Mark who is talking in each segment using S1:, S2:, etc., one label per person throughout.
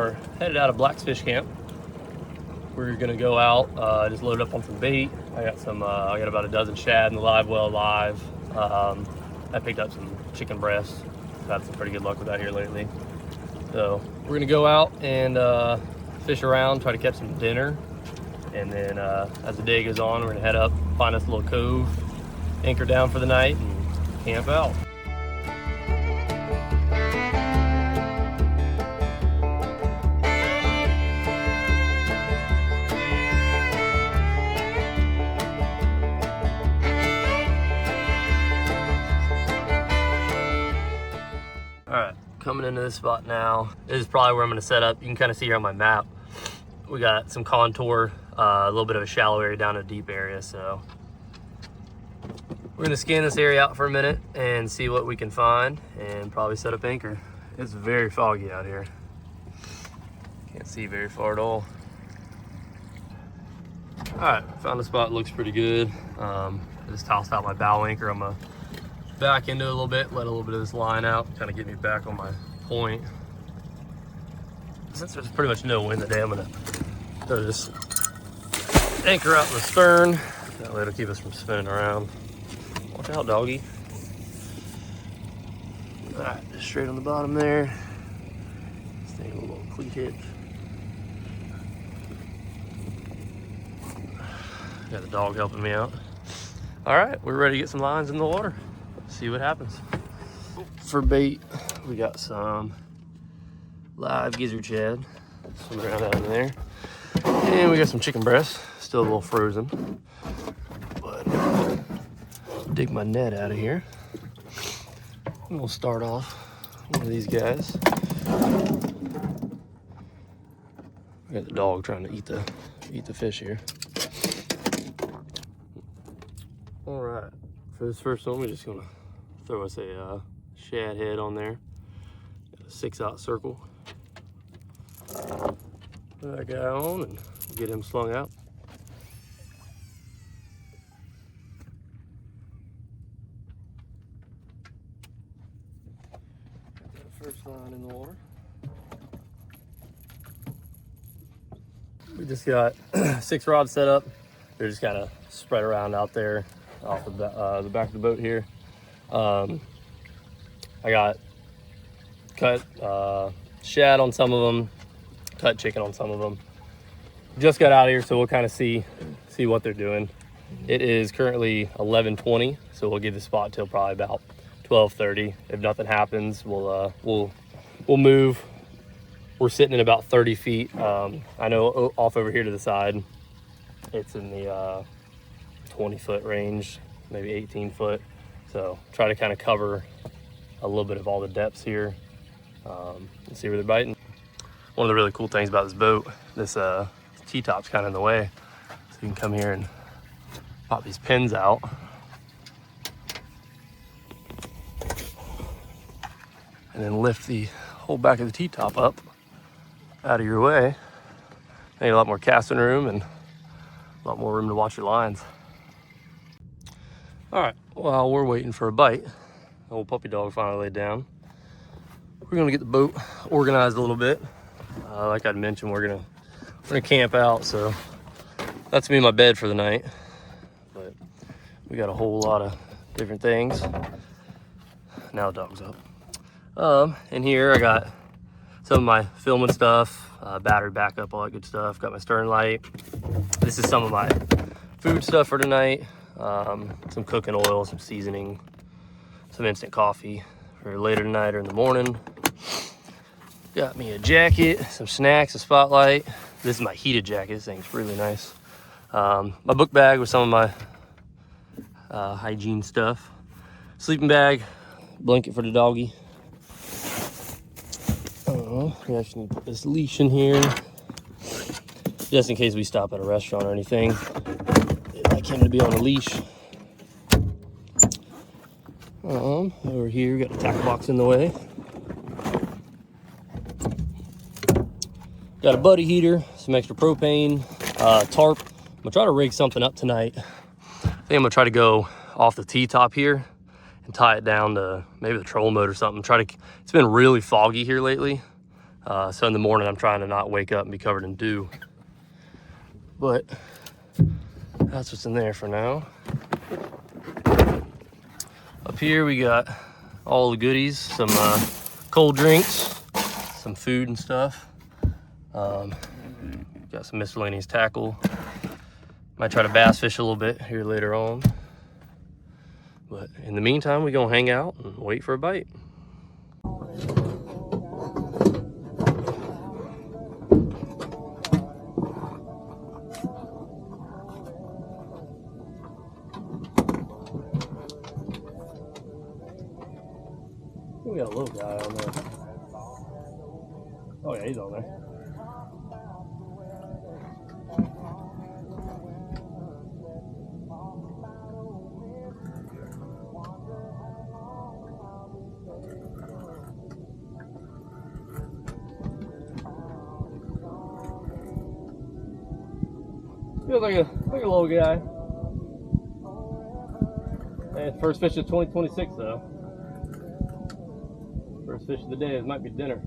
S1: are headed out of Blacksfish Camp. We're gonna go out, just load up on some bait. I got about a dozen shad in the live well live. I picked up some chicken breasts. I've had some pretty good luck with that here lately. So we're gonna go out and fish around, try to catch some dinner. And then as the day goes on, we're gonna head up, find us a little cove, anchor down for the night, and camp out. All right, coming into this spot now. This is probably where I'm gonna set up. You can kind of see here on my map. We got some contour, a little bit of a shallow area down a deep area. So we're gonna scan this area out for a minute and see what we can find and probably set up anchor. It's very foggy out here. Can't see very far at all. All right, found a spot, looks pretty good. I just tossed out my bow anchor. I'm gonna back into it a little bit, let a little bit of this line out, kind of get me back on my point. Since there's pretty much no wind today, I'm gonna throw this anchor out in the stern. That way it'll keep us from spinning around. Watch out, doggy. All right, just straight on the bottom there. This thing a little cleat hitch. Got the dog helping me out. All right, we're ready to get some lines in the water. See what happens. For bait, we got some live gizzard shad swimming around out in there, and we got some chicken breasts, still a little frozen. But dig my net out of here, and we'll start off one of these guys. We got the dog trying to eat the fish here. All right, for this first one, we're just gonna throw us a shad head on there. Got a 6/0 circle. Put that guy on and get him slung out. Got that first line in the water. We just got 6 rods set up. They're just kind of spread around out there off the back of the boat here. I got cut shad on some of them, cut chicken on some of them. Just got out of here, so we'll kind of see what they're doing. It is currently 11:20, so we'll give the spot till probably about 12:30. If nothing happens, we'll move. We're sitting in about 30 feet. I know off over here to the side, it's in the 20-foot range, maybe 18 foot. So try to kind of cover a little bit of all the depths here and see where they're biting. One of the really cool things about this boat, this T-top's kind of in the way. So you can come here and pop these pins out. And then lift the whole back of the T-top up out of your way. Need a lot more casting room and a lot more room to watch your lines. All right, while we're waiting for a bite, the old puppy dog finally laid down. We're gonna get the boat organized a little bit. Like I'd mentioned, we're gonna camp out, so that's me my bed for the night. But we got a whole lot of different things. Now the dog's up. In here I got some of my filming stuff, battery backup, all that good stuff. Got my stern light. This is some of my food stuff for tonight. Some cooking oil, some seasoning, some instant coffee for later tonight or in the morning. Got me a jacket, some snacks, a spotlight. This is my heated jacket. This thing's really nice. My book bag with some of my hygiene stuff. Sleeping bag, blanket for the doggy. We actually need to put this leash in here just in case we stop at a restaurant or anything. I'd like him to be on a leash. Over here, we got the tackle box in the way. Got a buddy heater, some extra propane, tarp. I'm gonna try to rig something up tonight. I think I'm gonna try to go off the T-top here and tie it down to maybe the trolling motor or something. It's been really foggy here lately. So in the morning, I'm trying to not wake up and be covered in dew. But that's what's in there for now. Up here, we got all the goodies, some cold drinks, some food and stuff. Got some miscellaneous tackle. Might try to bass fish a little bit here later on. But in the meantime, we're gonna hang out and wait for a bite. We got a little guy on there. Oh yeah, he's on there. Feels like a little guy. And first fish of 2026 though. First fish of the day. It might be dinner.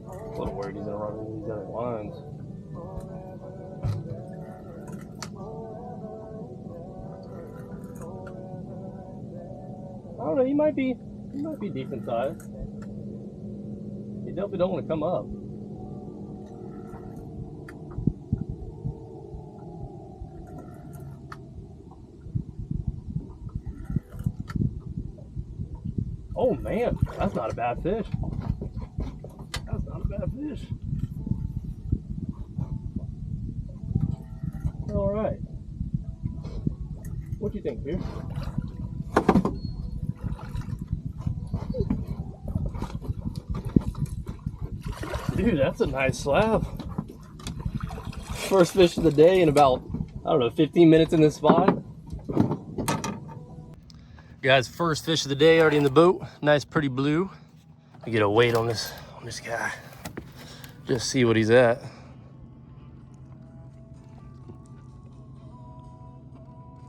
S1: A little worried he's gonna run into these other lines. I don't know. He might be decent size. He definitely don't want to come up. Oh man, that's not a bad fish. That's not a bad fish. All right. What do you think, Pierce? Dude, that's a nice slab. First fish of the day in about, I don't know, 15 minutes in this spot. Guys, first fish of the day already in the boat. Nice, pretty blue. I get a weight on this guy. Just see what he's at.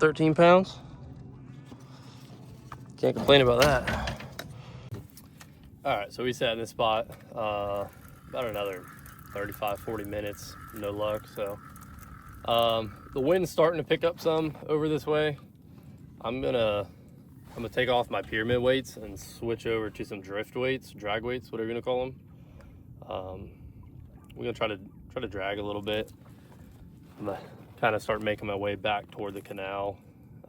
S1: £13 pounds. Can't complain about that. All right, so we sat in this spot about another 35, 40 minutes. No luck. So the wind's starting to pick up some over this way. I'm gonna take off my pyramid weights and switch over to some drift weights, drag weights, whatever you're gonna call them. We're gonna try to drag a little bit. I'm gonna kind of start making my way back toward the canal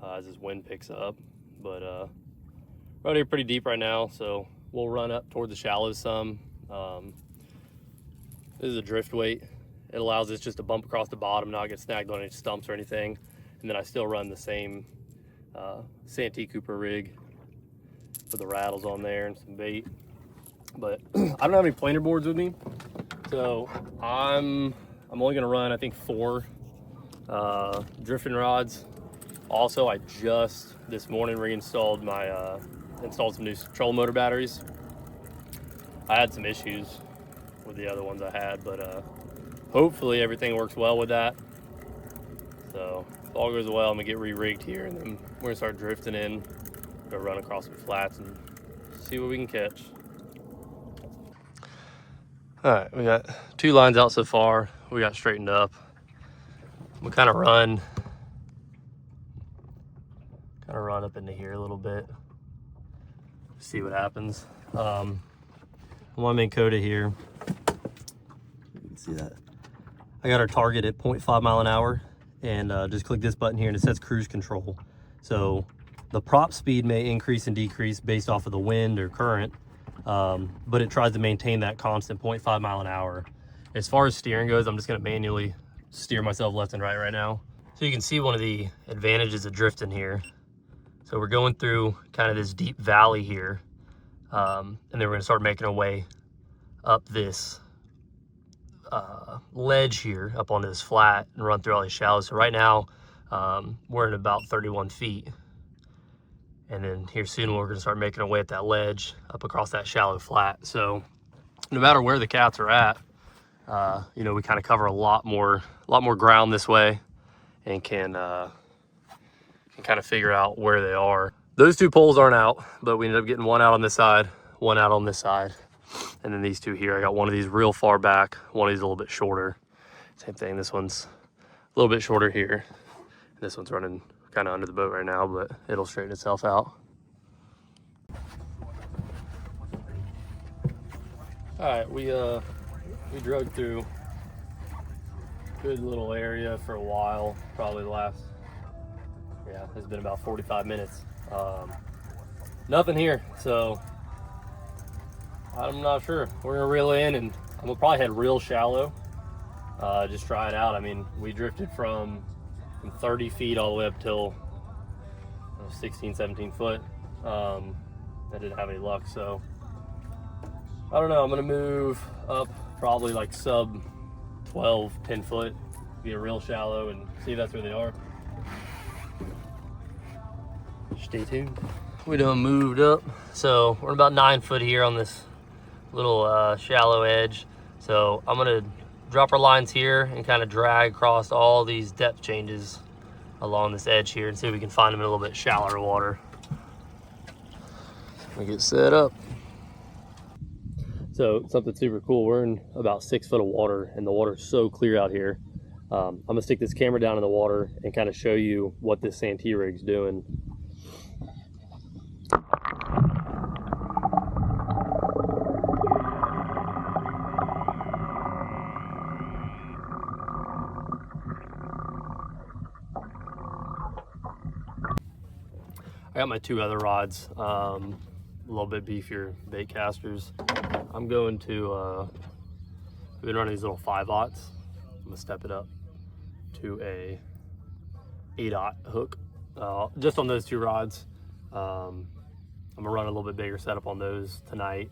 S1: as this wind picks up. But we're out here pretty deep right now, so we'll run up toward the shallows some. This is a drift weight. It allows us just to bump across the bottom, not get snagged on any stumps or anything. And then I still run the same Santee Cooper rig with the rattles on there and some bait. But I don't have any planer boards with me, so I'm only gonna run, I think, 4 drifting rods. Also, I just this morning reinstalled my installed some new trolling motor batteries. I had some issues with the other ones I had, but hopefully everything works well with that. So if all goes well, I'm gonna get re-rigged here, and then we're gonna start drifting in, go run across some flats and see what we can catch. All right, we got 2 lines out so far. We got straightened up. We'll kind of run up into here a little bit, see what happens. One main coda here. You can see that. I got our target at 0.5 mile an hour, and just click this button here and it says cruise control. So the prop speed may increase and decrease based off of the wind or current, but it tries to maintain that constant 0.5 mile an hour. As far as steering goes, I'm just gonna manually steer myself left and right now. So you can see one of the advantages of drifting here. So we're going through kind of this deep valley here, and then we're gonna start making our way up this ledge here, up onto this flat, and run through all these shallows. So right now, we're at about 31 feet. And then here soon, we're gonna start making our way at that ledge, up across that shallow flat. So no matter where the cats are at, you know, we kind of cover a lot more ground this way, and can kind of figure out where they are. Those 2 poles aren't out, but we ended up getting one out on this side, one out on this side, and then these two here. I got one of these real far back, one of these a little bit shorter. Same thing, this one's a little bit shorter here. This one's running kind of under the boat right now, but it'll straighten itself out. All right, we drug through a good little area for a while, probably the last, yeah, it's been about 45 minutes. Nothing here, so I'm not sure. We're gonna reel in, and I'm gonna probably head real shallow, just try it out. I mean, we drifted from 30 feet all the way up till 16, 17 foot. I didn't have any luck, so I don't know. I'm gonna move up probably like sub 12, 10 foot, get real shallow and see if that's where they are. Stay tuned. We done moved up. So we're about 9 foot here on this little shallow edge. So I'm gonna drop our lines here and kind of drag across all these depth changes along this edge here and see if we can find them in a little bit shallower water. We get set up. So something super cool, we're in about 6 foot of water and the water's so clear out here. I'm gonna stick this camera down in the water and kind of show you what this Santee rig's doing. I got my 2 other rods, a little bit beefier bait casters. I'm going to, we've been running these little 5/0s. I'm gonna step it up to a 8/0 hook, just on those 2 rods. I'm gonna run a little bit bigger setup on those tonight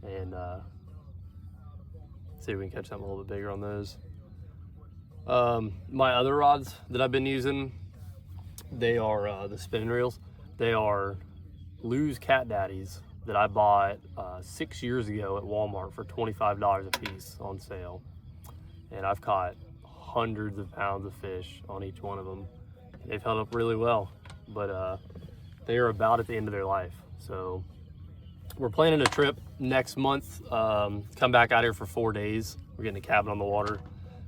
S1: and see if we can catch something a little bit bigger on those. My other rods that I've been using, they are the spinning reels. They are Lou's Cat Daddies that I bought 6 years ago at Walmart for $25 a piece on sale. And I've caught hundreds of pounds of fish on each one of them. They've held up really well, but they are about at the end of their life. So we're planning a trip next month, come back out here for 4 days. We're getting a cabin on the water,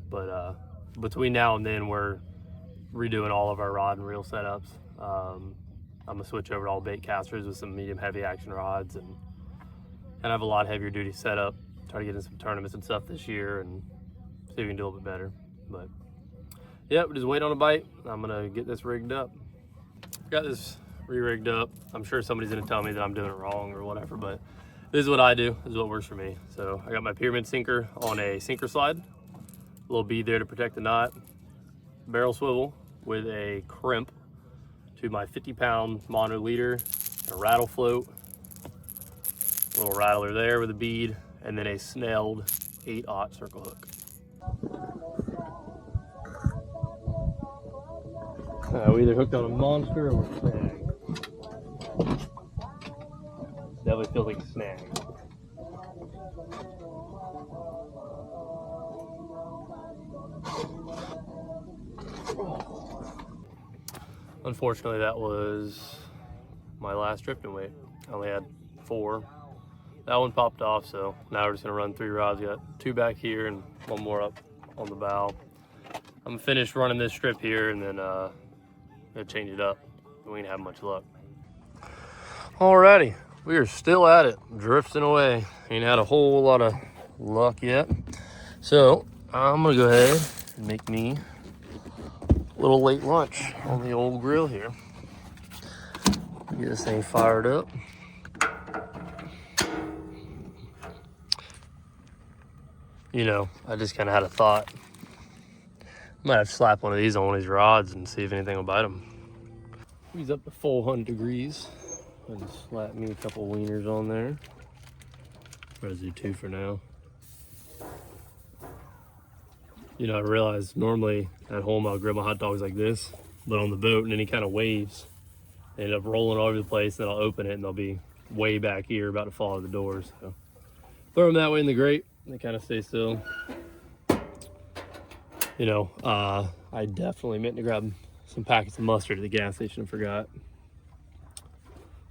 S1: but between now and then we're redoing all of our rod and reel setups. I'm gonna switch over to all bait casters with some medium heavy action rods and kind of have a lot heavier duty setup. Try to get in some tournaments and stuff this year and see if we can do a little bit better. But yeah, we just wait on a bite. I'm gonna get this rigged up. Got this re-rigged up. I'm sure somebody's gonna tell me that I'm doing it wrong or whatever, but this is what I do. This is what works for me. So I got my pyramid sinker on a sinker slide, a little bead there to protect the knot, barrel swivel with a crimp to my 50-pound mono leader, a rattle float, a little rattler there with a bead, and then a snelled 8/0 circle hook. We either hooked on a monster or a snag. Definitely feels like a snag. Unfortunately, that was my last drifting weight. I only had 4. That one popped off, so now we're just gonna run 3 rods. We got 2 back here and 1 more up on the bow. I'm gonna finish running this strip here and then gonna change it up. We ain't have much luck. Alrighty, we are still at it, drifting away. Ain't had a whole lot of luck yet. So I'm gonna go ahead and make me little late lunch on the old grill here. Get this thing fired up. You know, I just kind of had a thought. I might have to slap one of these on one of these rods and see if anything will bite them. He's up to 400 degrees. I just slap me a couple wieners on there. Try to do 2 for now. You know, I realized normally at home I'll grill my hot dogs like this, but on the boat and any kind of waves, they end up rolling all over the place. Then I'll open it and they'll be way back here about to fall out of the doors. So throw them that way in the grate. They kind of stay still. You know, I definitely meant to grab some packets of mustard at the gas station and forgot.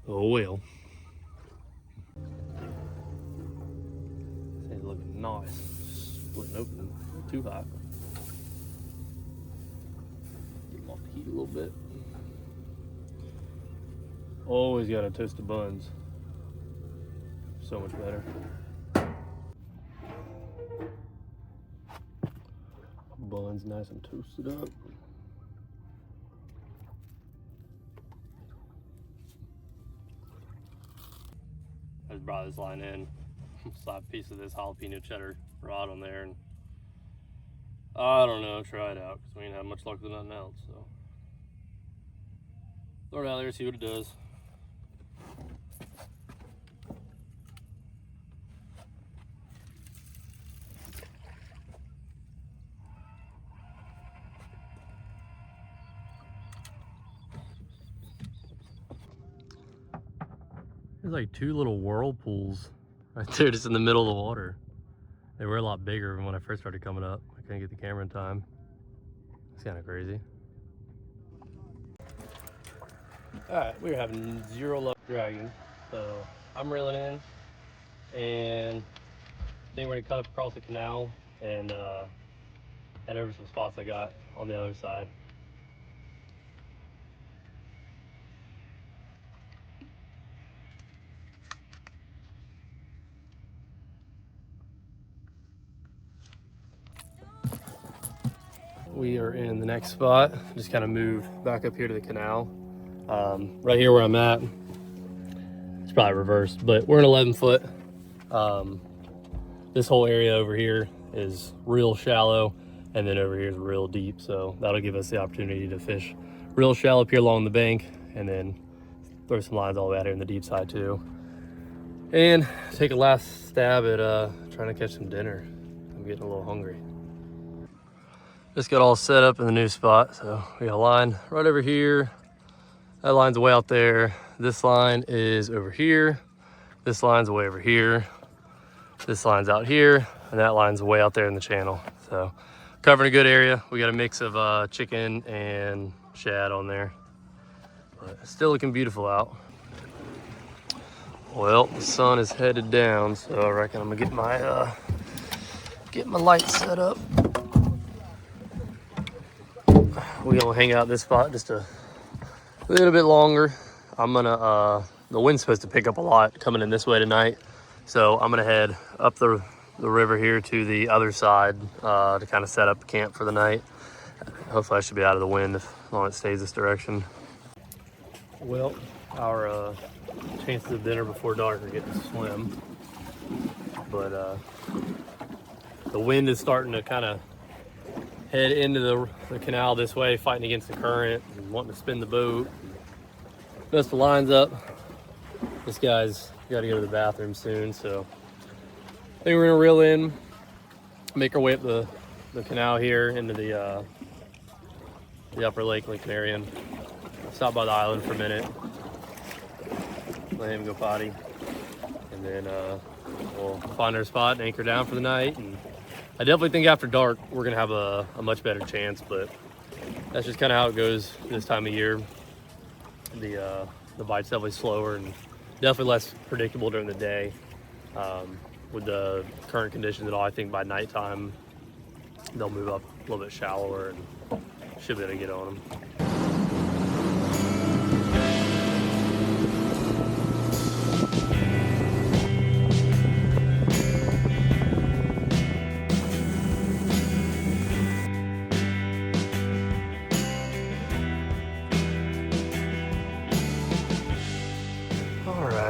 S1: Oh well. too hot. Get them off the heat a little bit. Always gotta toast the buns. So much better. Buns nice and toasted up. I just brought this line in, slap a piece of this jalapeno cheddar rod on there, and I don't know, try it out because we ain't had much luck with nothing else. So throw it out there, see what it does. There's like two little whirlpools right there just in the middle of the water. They were a lot bigger than when I first started coming up. I couldn't get the camera in time. It's kind of crazy. All right, we're having zero luck dragging. So I'm reeling in and then we're gonna cut up across the canal and head over some spots I got on the other side. We are in the next spot. Just kind of move back up here to the canal. Right here where I'm at, it's probably reversed, but we're in 11 foot. This whole area over here is real shallow, and then over here is real deep. So that'll give us the opportunity to fish real shallow up here along the bank, and then throw some lines all the way out here in the deep side too. And take a last stab at trying to catch some dinner. I'm getting a little hungry. Just got all set up in the new spot. So we got a line right over here. That line's way out there. This line is over here. This line's way over here. This line's out here, and that line's way out there in the channel. So covering a good area. We got a mix of chicken and shad on there. But still looking beautiful out. Well, the sun is headed down, so I reckon I'm gonna get my light set up. We're gonna hang out this spot just a little bit longer. I'm gonna, the wind's supposed to pick up a lot coming in this way tonight. So I'm gonna head up the river here to the other side to kind of set up camp for the night. Hopefully I should be out of the wind as long as it stays this direction. Well, our chances of dinner before dark are getting slim. But the wind is starting to kind of head into the canal this way, fighting against the current and wanting to spin the boat. Mess the lines up. This guy's got to go to the bathroom soon, so I think we're gonna reel in, make our way up the canal here into the upper lake, Lake Marion. Stop by the island for a minute, let him go potty, and then we'll find our spot and anchor down for the night. And I definitely think after dark we're gonna have a much better chance, but that's just kind of how it goes this time of year. The bite's definitely slower and definitely less predictable during the day. With the current conditions at all, I think by nighttime they'll move up a little bit shallower and should be able to get on them.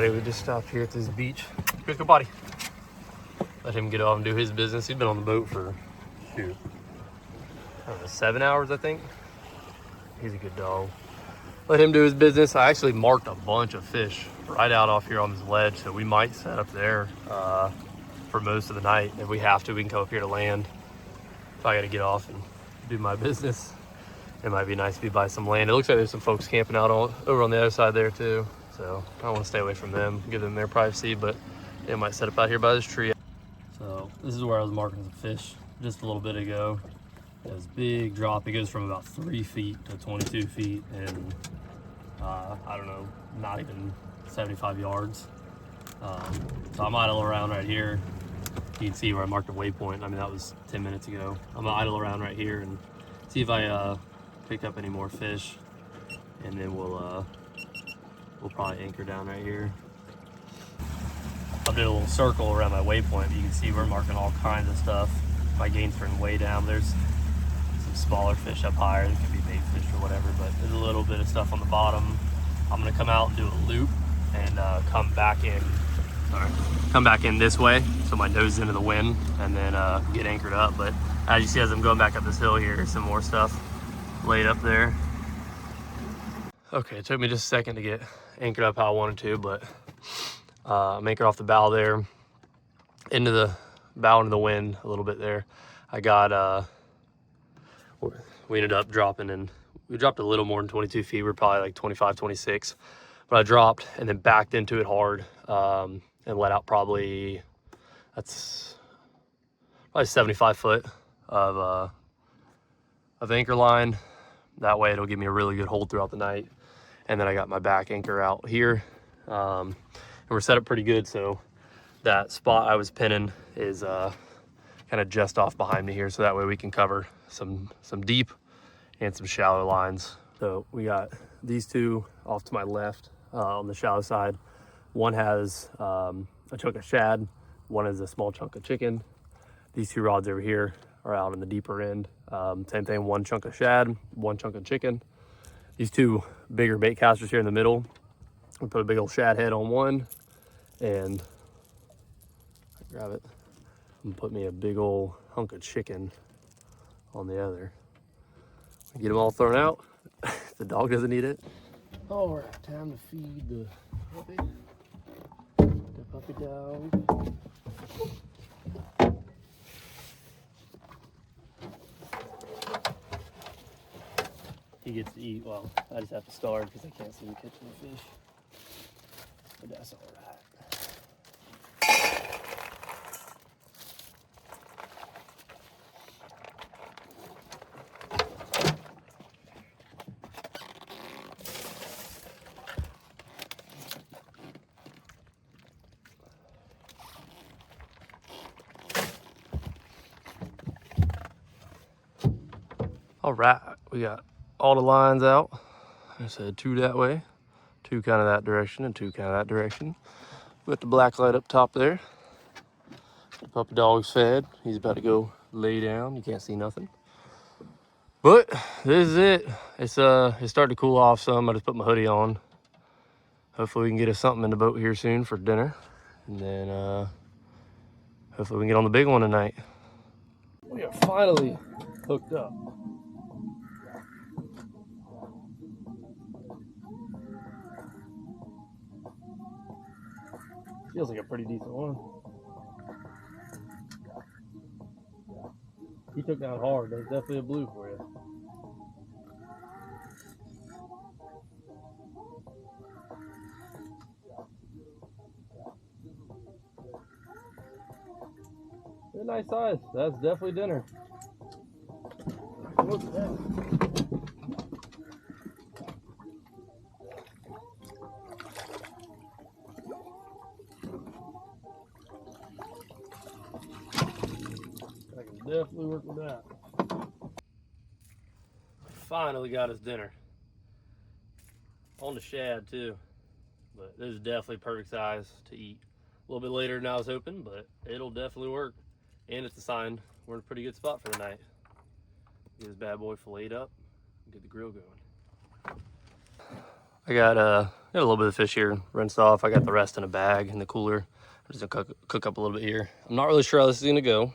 S1: We just stopped here at this beach. Chris, go potty. Let him get off and do his business. He's been on the boat for, shoot, I don't know, 7 hours, I think. He's a good dog. Let him do his business. I actually marked a bunch of fish right out off here on this ledge, so we might set up there for most of the night. If we have to, we can come up here to land. If I got to get off and do my business, it might be nice to be by some land. It looks like there's some folks camping out over on the other side there too. So I want to stay away from them, give them their privacy, but they might set up out here by this tree. So this is where I was marking the fish just a little bit ago. This big drop. It goes from about 3 feet to 22 feet and I don't know, not even 75 yards. So I'm idle around right here. You can see where I marked a waypoint. I mean, that was 10 minutes ago. I'm gonna idle around right here and see if I pick up any more fish, and then we'll probably anchor down right here. I did a little circle around my waypoint, but you can see we're marking all kinds of stuff. My gain's turning way down. There's some smaller fish up higher. There could be bait fish or whatever, but there's a little bit of stuff on the bottom. I'm gonna come out and do a loop and come back in this way, so my nose is into the wind, and then get anchored up. But as you see, as I'm going back up this hill here, some more stuff laid up there. Okay, it took me just a second to get anchored up how I wanted to, but I'm anchored off the bow there, into the bow into the wind a little bit there. I got, we ended up dropping, and we dropped a little more than 22 feet. We're probably like 25, 26. But I dropped and then backed into it hard and let out probably 75 foot of anchor line. That way it'll give me a really good hold throughout the night. And then I got my back anchor out here. And we're set up pretty good, so that spot I was pinning is kind of just off behind me here, so that way we can cover some deep and some shallow lines. So we got these two off to my left on the shallow side. One has a chunk of shad, one has a small chunk of chicken. These two rods over here are out on the deeper end. Same thing, one chunk of shad, one chunk of chicken. These two bigger bait casters here in the middle, we put a big old shad head on one, and grab it and put me a big old hunk of chicken on the other. Get them all thrown out. The dog doesn't eat it. All right, time to feed the puppy dog. He gets to eat. Well, I just have to starve because I can't see him catching the fish. But that's all right. All right, we got all the lines out. I said two that way, two kind of that direction, and two kind of that direction. With the black light up top there. The puppy dog's fed. He's about to go lay down. You can't see nothing. But this is it. It's starting to cool off some. I just put my hoodie on. Hopefully we can get us something in the boat here soon for dinner. And then hopefully we can get on the big one tonight. We are finally hooked up. Feels like a pretty decent one. He took down hard. There's definitely a blue for you. They're a nice size. That's definitely dinner. Look at that. I can definitely work with that. Finally got us dinner. On the shad too. But this is definitely perfect size to eat. A little bit later than I was hoping, but it'll definitely work. And it's a sign we're in a pretty good spot for the night. Get this bad boy filleted up and get the grill going. I got a little bit of fish here rinsed off. I got the rest in a bag in the cooler. I'm just gonna cook up a little bit here. I'm not really sure how this is gonna go.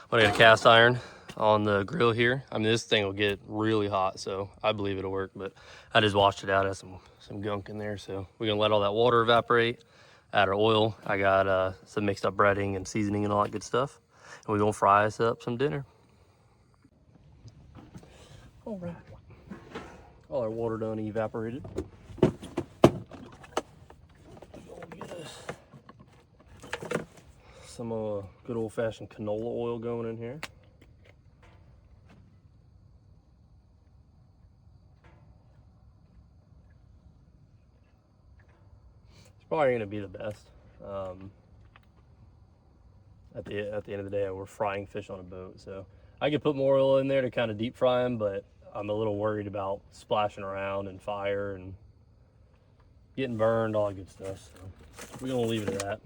S1: But I got a cast iron on the grill here. I mean, this thing will get really hot, so I believe it'll work, but I just washed it out. It has some gunk in there, so we're gonna let all that water evaporate, add our oil. I got some mixed up breading and seasoning and all that good stuff. And we're gonna fry us up some dinner. All right. All our water done evaporated. Get us some good old-fashioned canola oil going in here. It's probably gonna be the best. at the end of the day, we're frying fish on a boat. So I could put more oil in there to kind of deep fry them, but I'm a little worried about splashing around and fire and getting burned, all that good stuff. So we're gonna leave it at that.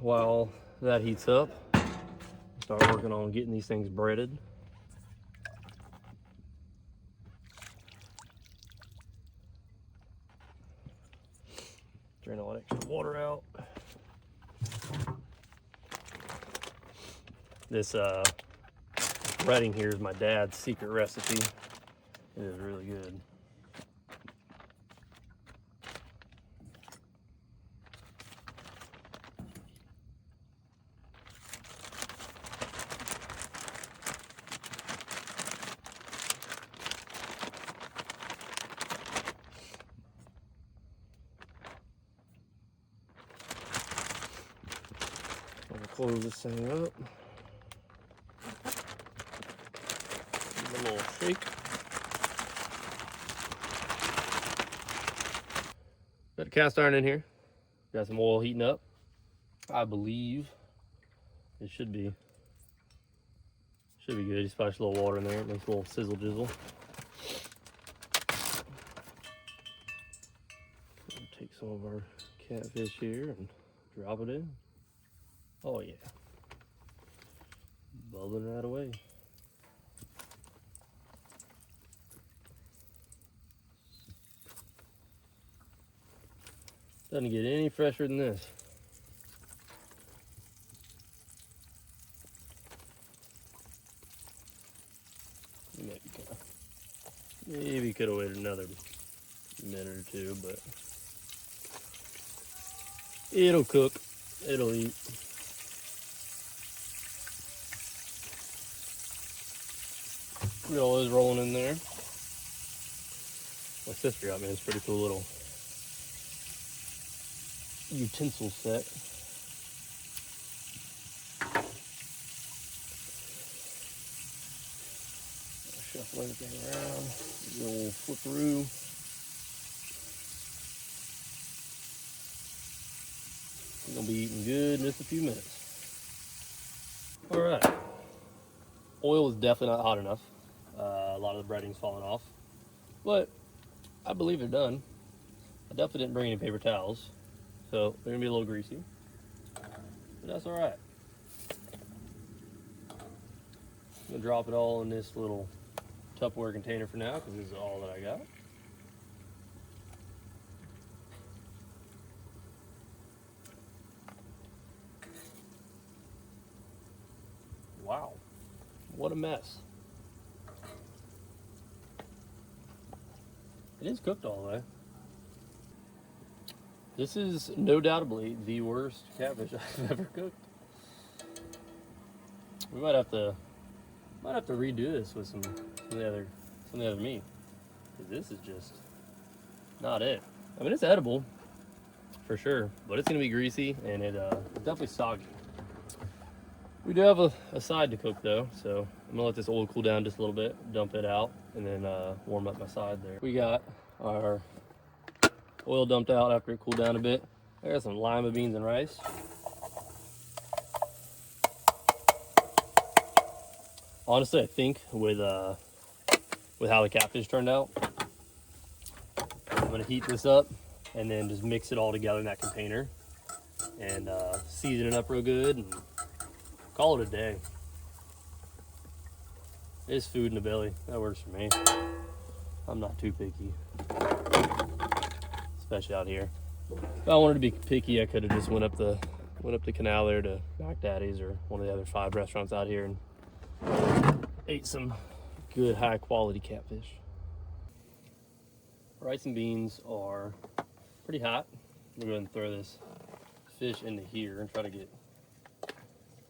S1: While that heats up, start working on getting these things breaded. Drain all that extra water out. This breading here is my dad's secret recipe. It is really good. Close this thing up. Give it a little shake. Got a cast iron in here. Got some oil heating up. I believe it should be good. You splash a little water in there. It makes a little sizzle jizzle. Take some of our catfish here and drop it in. Oh yeah, bubbling right away. Doesn't get any fresher than this. Maybe could have waited another minute or two, but it'll cook, it'll eat. Got all those rolling in there. My sister got me this pretty cool little utensil set. Shuffle everything around. The old flipperoo. We're gonna be eating good in just a few minutes. All right. Oil is definitely not hot enough. A lot of the breading's falling off, but I believe they're done. I definitely didn't bring any paper towels, so they're gonna be a little greasy, but that's all right. I'm gonna drop it all in this little Tupperware container for now because this is all that I got. Wow, what a mess. It is cooked all the way. This is no doubtably the worst catfish I've ever cooked. We might have to redo this with some of the other meat, because this is just not it. I mean, it's edible for sure, but it's gonna be greasy and it's definitely soggy. We do have a side to cook though, so I'm gonna let this oil cool down just a little bit, dump it out, and then warm up my side there. We got our oil dumped out after it cooled down a bit. I got some lima beans and rice. Honestly, I think with how the catfish turned out, I'm gonna heat this up and then just mix it all together in that container and season it up real good and call it a day. It's food in the belly. That works for me. I'm not too picky, especially out here. If I wanted to be picky, I could have just went up the canal there to Mac Daddy's or one of the other 5 restaurants out here and ate some good high quality catfish. Rice and beans are pretty hot. I'm gonna go ahead and throw this fish into here and try to get,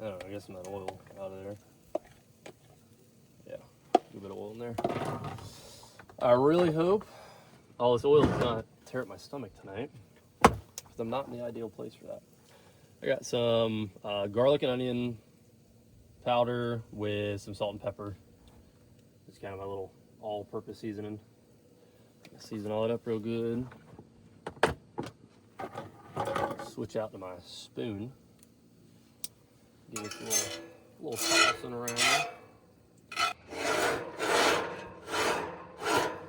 S1: I don't know, I guess some of that oil out of there. Yeah, a little bit of oil in there. I really hope all this oil does not tear up my stomach tonight, because I'm not in the ideal place for that. I got some garlic and onion powder with some salt and pepper. It's kind of my little all-purpose seasoning. Season all it up real good. Switch out to my spoon. Give it a little tossing around.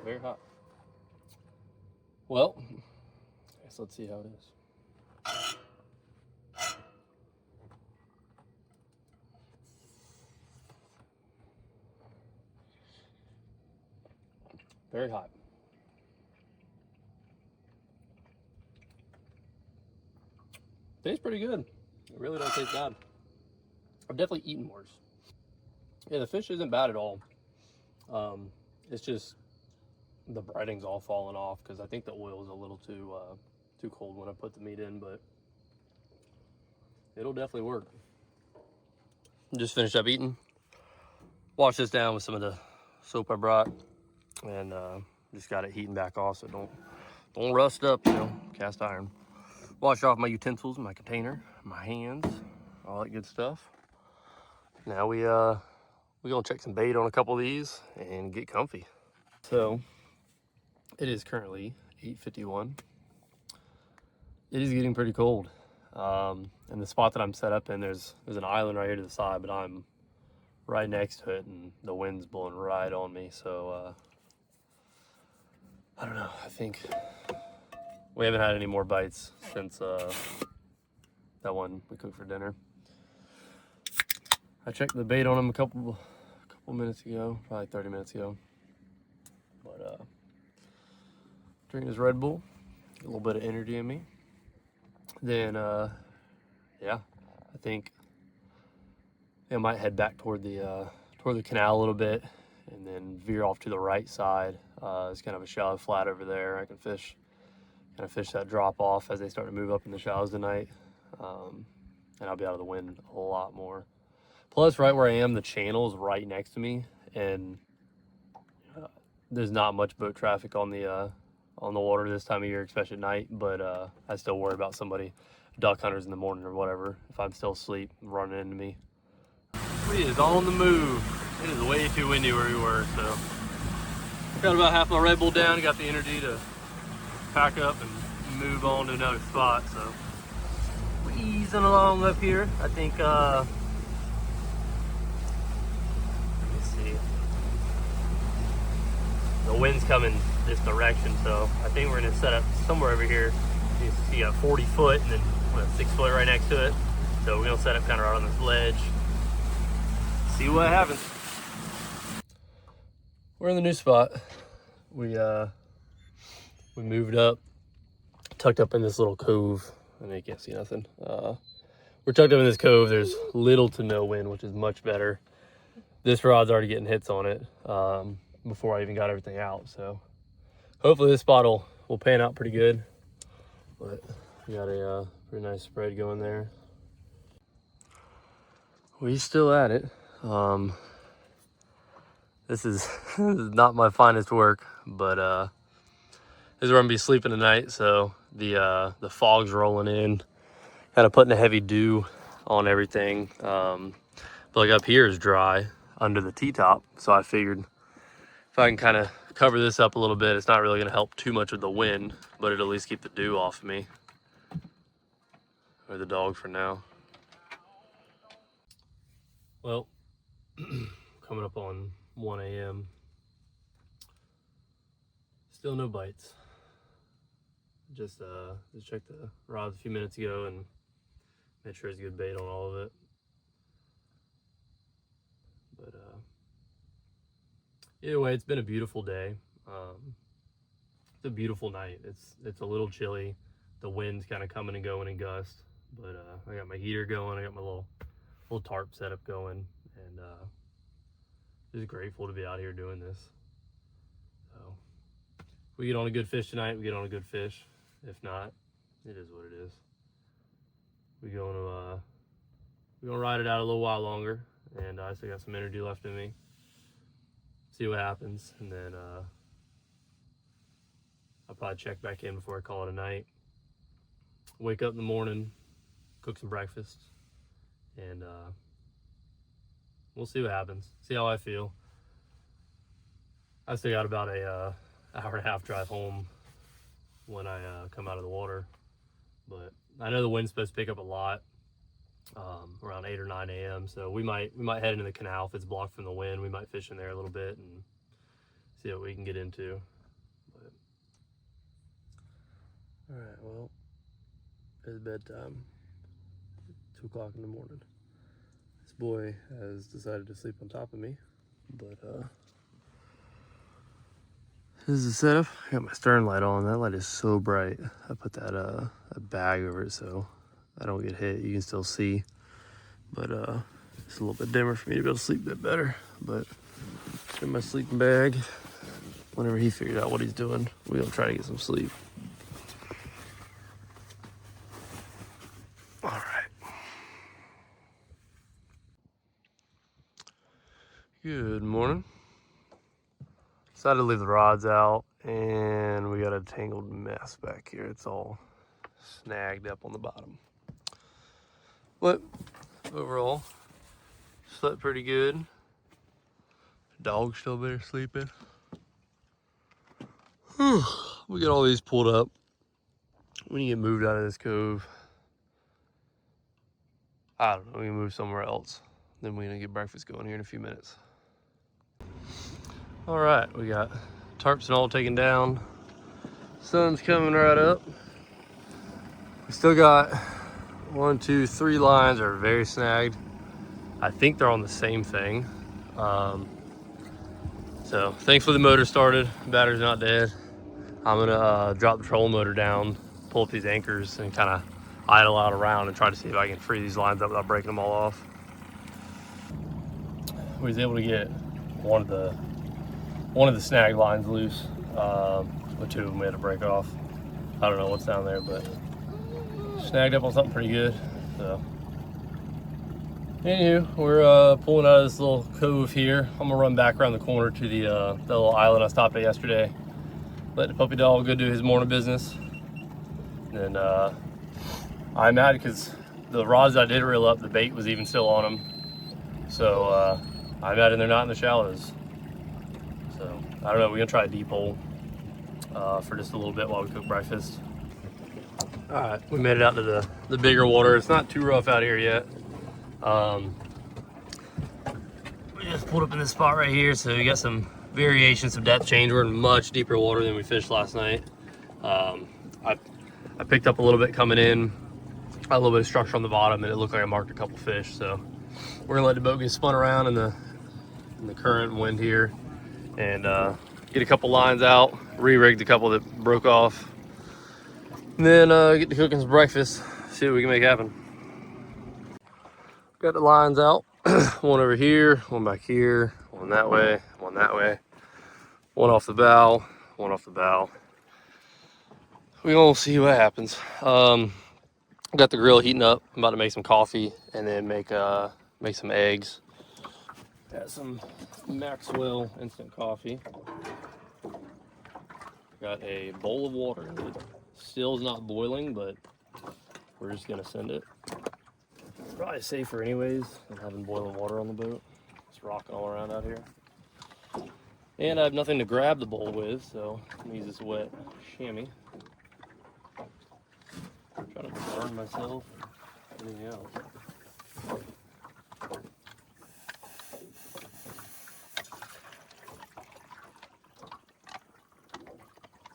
S1: Very hot. Well, I guess let's see how it is. Very hot. Tastes pretty good. It really don't taste bad. I've definitely eaten worse. Yeah, the fish isn't bad at all. It's just the breading's all falling off because I think the oil is a little too cold when I put the meat in, but it'll definitely work. Just finished up eating. Wash this down with some of the soap I brought, and just got it heating back off so don't rust up, you know, cast iron. Wash off my utensils, my container, my hands, all that good stuff. Now we gonna check some bait on a couple of these and get comfy. So it is currently 8:51. It is getting pretty cold. And the spot that I'm set up in, there's an island right here to the side, but I'm right next to it and the wind's blowing right on me. So I don't know, I think we haven't had any more bites since that one we cooked for dinner. I checked the bait on them a couple minutes ago, probably 30 minutes ago. But drink this Red Bull, get a little bit of energy in me. Then yeah, I think I might head back toward the canal a little bit and then veer off to the right side. It's kind of a shallow flat over there. I can fish that drop off as they start to move up in the shallows tonight. And I'll be out of the wind a lot more. Plus, right where I am, the channel is right next to me, and there's not much boat traffic on the water this time of year, especially at night. But I still worry about somebody, duck hunters in the morning or whatever, if I'm still asleep, running into me. We is on the move. It is way too windy where we were, so got about half my Red Bull down. Got the energy to pack up and move on to another spot. So we're easing along up here. I think let me see, the wind's coming this direction, so I think we're gonna set up somewhere over here. You see a 40 foot and then 6 foot right next to it. So we're gonna set up kind of right on this ledge. See what happens. We're in the new spot. We moved up, tucked up in this little cove. I know you can't see nothing. We're tucked up in this cove. There's little to no wind, which is much better. This rod's already getting hits on it before I even got everything out. So hopefully this spot will pan out pretty good. But we got a pretty nice spread going there. We still at it. This is not my finest work, but this is where I'm gonna be sleeping tonight. So the fog's rolling in, kind of putting a heavy dew on everything. But like up here is dry under the T-top, so I figured if I can kind of cover this up a little bit, it's not really gonna help too much with the wind, but it'll at least keep the dew off of me or the dog for now. Well, coming up on 1 a.m. Still no bites. Just checked the rods a few minutes ago and made sure it's good bait on all of it. But either way, it's been a beautiful day. It's a beautiful night. It's a little chilly. The wind's kind of coming and going in gusts, but I got my heater going. I got my little tarp setup going, and just grateful to be out here doing this. So if we get on a good fish tonight, we get on a good fish. If not, it is what it is. We're gonna ride it out a little while longer, and I still got some energy left in me. See what happens, and then I'll probably check back in before I call it a night. Wake up in the morning, cook some breakfast, and we'll see what happens. See how I feel. I still got about a hour and a half drive home when I come out of the water. But I know the wind's supposed to pick up a lot around 8 or 9 a.m. So we might head into the canal if it's blocked from the wind. We might fish in there a little bit and see what we can get into. But... all right, well, it's bedtime. 2 o'clock in the morning. This boy has decided to sleep on top of me, but this is the setup. I got my stern light on. That light is so bright. I put that a bag over it so I don't get hit. You can still see, but it's a little bit dimmer for me to be able to sleep a bit better. But in my sleeping bag, whenever he figured out what he's doing, we'll try to get some sleep. All right. Good morning. Decided to leave the rods out, and we got a tangled mess back here. It's all snagged up on the bottom. But overall, slept pretty good. Dog's still there sleeping. We got all these pulled up. When you get moved out of this cove, I don't know, we can move somewhere else. Then we're gonna get breakfast going here in a few minutes. All right, we got tarps and all taken down. Sun's coming right up. We still got 1, 2, 3 lines that are very snagged. I think they're on the same thing. So thankfully the motor started, battery's not dead. I'm gonna drop the trolling motor down, pull up these anchors and kind of idle out around and try to see if I can free these lines up without breaking them all off. We was able to get one of the snag lines loose, but 2 of them we had to break off. I don't know what's down there, but snagged up on something pretty good. So anywho, we're pulling out of this little cove here. I'm gonna run back around the corner to the little island I stopped at yesterday. Let the puppy dog go do his morning business. And I'm mad because the rods I did reel up, the bait was even still on them. So I'm mad and they're not in the shallows. So I don't know, we're gonna try a deep hole for just a little bit while we cook breakfast. All right, we made it out to the bigger water. It's not too rough out here yet. We just pulled up in this spot right here, so we got some variations of depth change. We're in much deeper water than we fished last night. I picked up a little bit coming in, a little bit of structure on the bottom, and it looked like I marked a couple fish. So we're gonna let the boat get spun around in the current and wind here, and get a couple lines out, re-rigged a couple that broke off, and then get to cooking some breakfast, see what we can make happen. Got the lines out, one over here, one back here, one that way, one that way, one off the bow, one off the bow. We gonna see what happens. Got the grill heating up. I'm about to make some coffee and then make some eggs. Got some Maxwell instant coffee. Got a bowl of water. It still is not boiling, but we're just gonna send it. It's probably safer anyways than having boiling water on the boat. It's rocking all around out here. And I have nothing to grab the bowl with, so I'm gonna use this wet chamois. I'm trying to burn myself or anything else.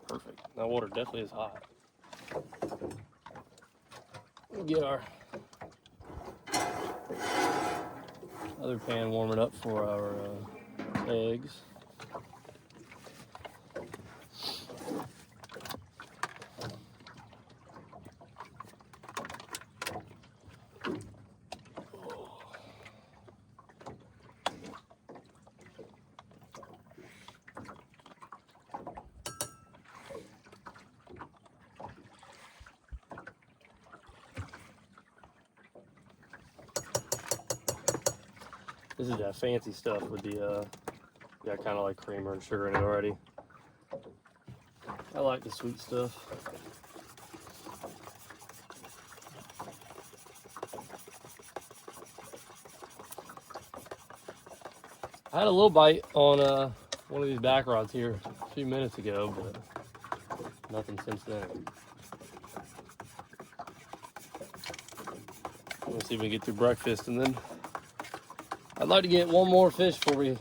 S1: Perfect. That water definitely is hot. We'll get our other pan warming up for our eggs. This is that fancy stuff with the, got kind of like creamer and sugar in it already. I like the sweet stuff. I had a little bite on one of these back rods here few minutes ago, but nothing since then. Let's see if we can get through breakfast, and then I'd like to get one more fish before we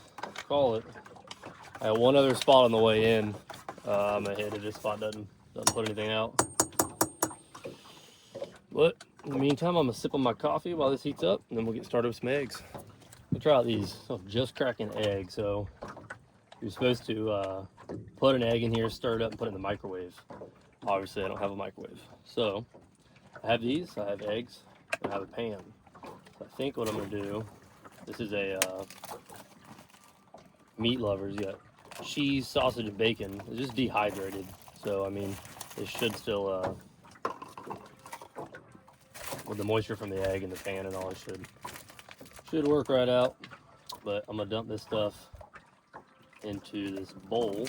S1: call it. I have one other spot on the way in. I'm gonna hit it. This spot doesn't put anything out. But in the meantime, I'm gonna sip on my coffee while this heats up, and then we'll get started with some eggs. We'll try out these. So just cracking egg. So you're supposed to put an egg in here, stir it up, and put it in the microwave. Obviously, I don't have a microwave. So I have these. I have eggs. And I have a pan. So I think what I'm gonna do. This is a meat lovers. You got cheese, sausage, and bacon. It's just dehydrated. So I mean, it should still with the moisture from the egg and the pan and all, it should work right out. But I'm gonna dump this stuff into this bowl.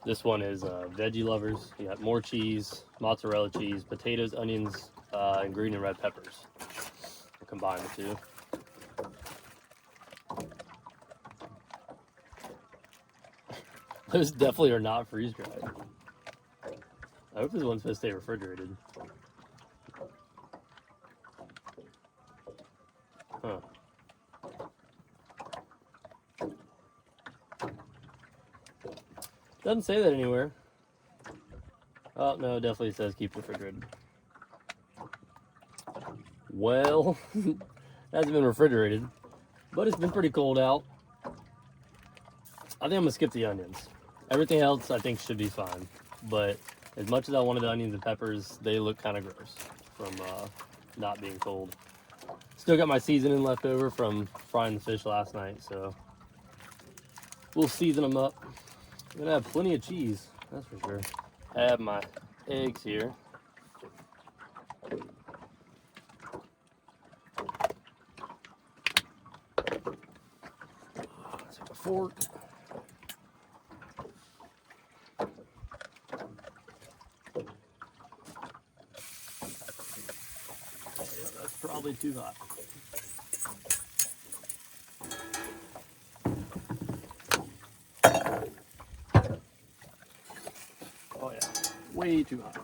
S1: This one is veggie lovers. You got more cheese, mozzarella cheese, potatoes, onions, and green and red peppers. We'll combine the two. Those definitely are not freeze dried. I hope this one's supposed to stay refrigerated. Huh. Doesn't say that anywhere. Oh, no, it definitely says keep refrigerated. Well, it hasn't been refrigerated, but it's been pretty cold out. I think I'm gonna skip the onions. Everything else I think should be fine, but as much as I wanted the onions and peppers, they look kind of gross from not being cold. Still got my seasoning left over from frying the fish last night, so we'll season them up. I'm gonna have plenty of cheese, that's for sure. I have my eggs here. Let's take a fork. Yeah, that's probably too hot. Oh yeah, way too hot.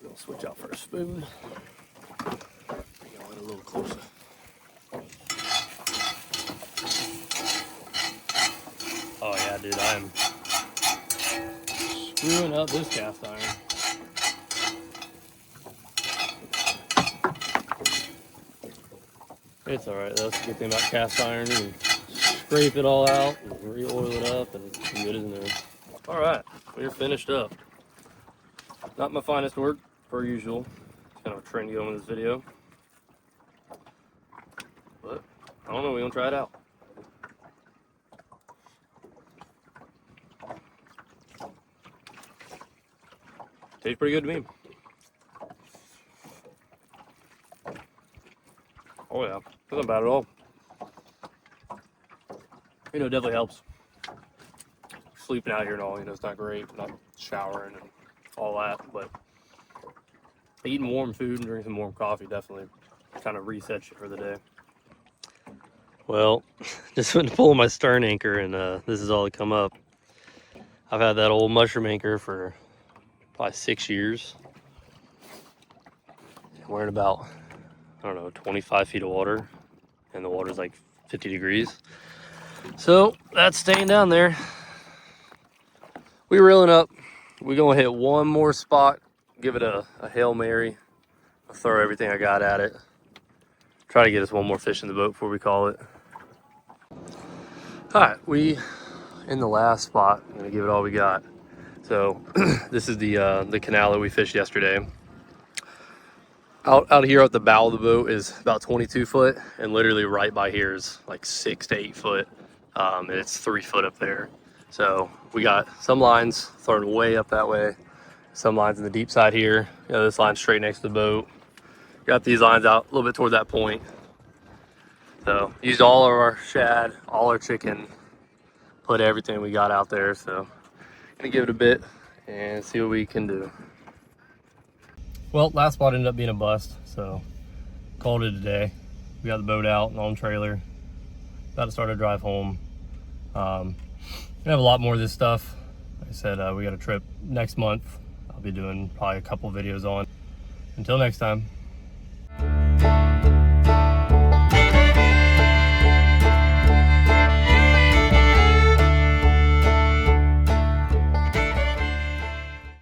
S1: We'll switch out for a spoon. Bring it a little closer. Oh yeah, dude, I am screwing up this cast iron. It's alright, that's the good thing about cast iron. You can scrape it all out and re-oil it up and it's good as new. Alright, we're finished up. Not my finest work, per usual. It's kind of a trend going in this video. But, I don't know, we're going to try it out. Tastes pretty good to me. Oh yeah, that's not bad at all. You know, it definitely helps. Sleeping out here and all, you know, it's not great, not showering and all that, but eating warm food and drinking some warm coffee definitely kind of resets you for the day. Well, just went to pull my stern anchor and this is all that come up. I've had that old mushroom anchor for probably 6 years. We're in about, I don't know, 25 feet of water, and the water's like 50 degrees. So that's staying down there. We're reeling up. We're gonna hit one more spot, give it a Hail Mary. I'll throw everything I got at it. Try to get us one more fish in the boat before we call it. All right, we in the last spot. I'm gonna give it all we got. So this is the canal that we fished yesterday. Out here at the bow of the boat is about 22 foot, and literally right by here is like 6 to 8 foot, and it's 3 foot up there. So we got some lines thrown way up that way, some lines in the deep side here. You know, this line's straight next to the boat. Got these lines out a little bit toward that point. So used all of our shad, all our chicken, put everything we got out there. So gonna give it a bit and see what we can do. Well, last spot ended up being a bust, so called it a day. We got the boat out and on trailer, about to start our drive home. We have a lot more of this stuff. Like I said, we got a trip next month. I'll be doing probably a couple videos on. Until next time.